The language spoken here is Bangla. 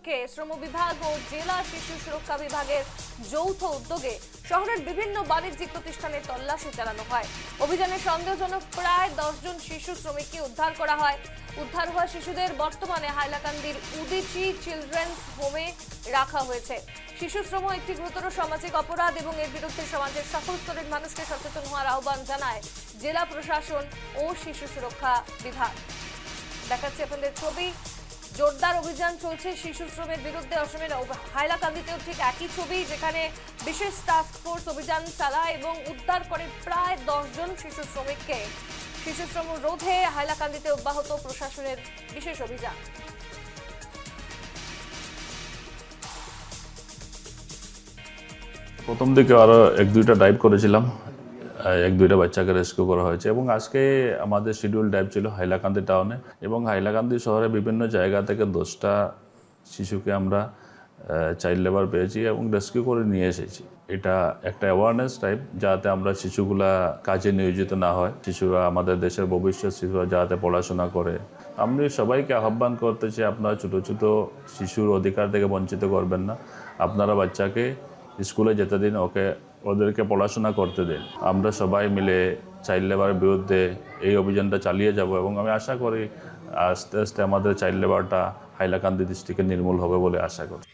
লক্ষ্যে শ্রম বিভাগ ও জেলা শিশু সুরক্ষা বিভাগের যৌথ উদ্যোগে শহরের বিভিন্ন বাণিজ্যিক প্রতিষ্ঠানে তল্লাশি চালানো হয়। অভিযানে সন্দেহজনক প্রায় 10 জন শিশু শ্রমিককে উদ্ধার করা হয়। উদ্ধার হওয়া শিশুদের বর্তমানে হাইলাকান্দির উদিচি চিলড্রেন্স হোমে রাখা হয়েছে। শিশু শ্রম একটি গুরুতর সামাজিক অপরাধ এবং এর বিরুদ্ধে সমাজের সকল স্তরের মানুষকে সচেতন হওয়ার আহ্বান জানায় জেলা প্রশাসন ও শিশু সুরক্ষা বিভাগ। দেখাচ্ছি আপনাদের ছবি। জোরদার অভিযান চলছে শিশু শ্রমের বিরুদ্ধে। অসমের হাইলাকান্দিতেও ঠিক একই ছবি, যেখানে বিশেষ টাস্ক ফোর্স অভিযান চালায় এবং উদ্ধার করে প্রায় 10 জন শিশু শ্রমিককে। শিশু শ্রম রোধে হাইলাকান্দিতে অব্যাহত প্রশাসনের বিশেষ অভিযান। প্রথম দিকে আরও 1-2টা ডাইভ করেছিলাম, 1-2টা বাচ্চাকে রেস্কিউ করা হয়েছে এবং আজকে আমাদের শিডিউল ডাইভ ছিল হাইলাকান্দি টাউনে এবং হাইলাকান্দি শহরে বিভিন্ন জায়গা থেকে 10টা শিশুকে আমরা চাইল্ড লেবার পেয়েছি এবং রেস্কিউ করে নিয়ে এসেছি। এটা একটা অ্যাওয়ারনেস টাইপ, যাতে আমরা শিশুগুলা কাজে নিয়োজিত না হয়, শিশুরা আমাদের দেশের ভবিষ্যৎ, শিশুরা যাতে পড়াশোনা করে। আমি সবাইকে আহ্বান করতে চাই, আপনারা ছোটো ছোটো শিশুর অধিকার থেকে বঞ্চিত করবেন না। আপনারা বাচ্চাকে স্কুলে যেতে দিন, ওদেরকে পড়াশোনা করতে দিন। আমরা সবাই মিলে চাইল্ড লেবারের বিরুদ্ধে এই অভিযানটা চালিয়ে যাব এবং আমি আশা করি আস্তে আস্তে আমাদের চাইল্ড লেবারটা হাইলাকান্দি ডিস্ট্রিক্টে নির্মূল হবে বলে আশা করি।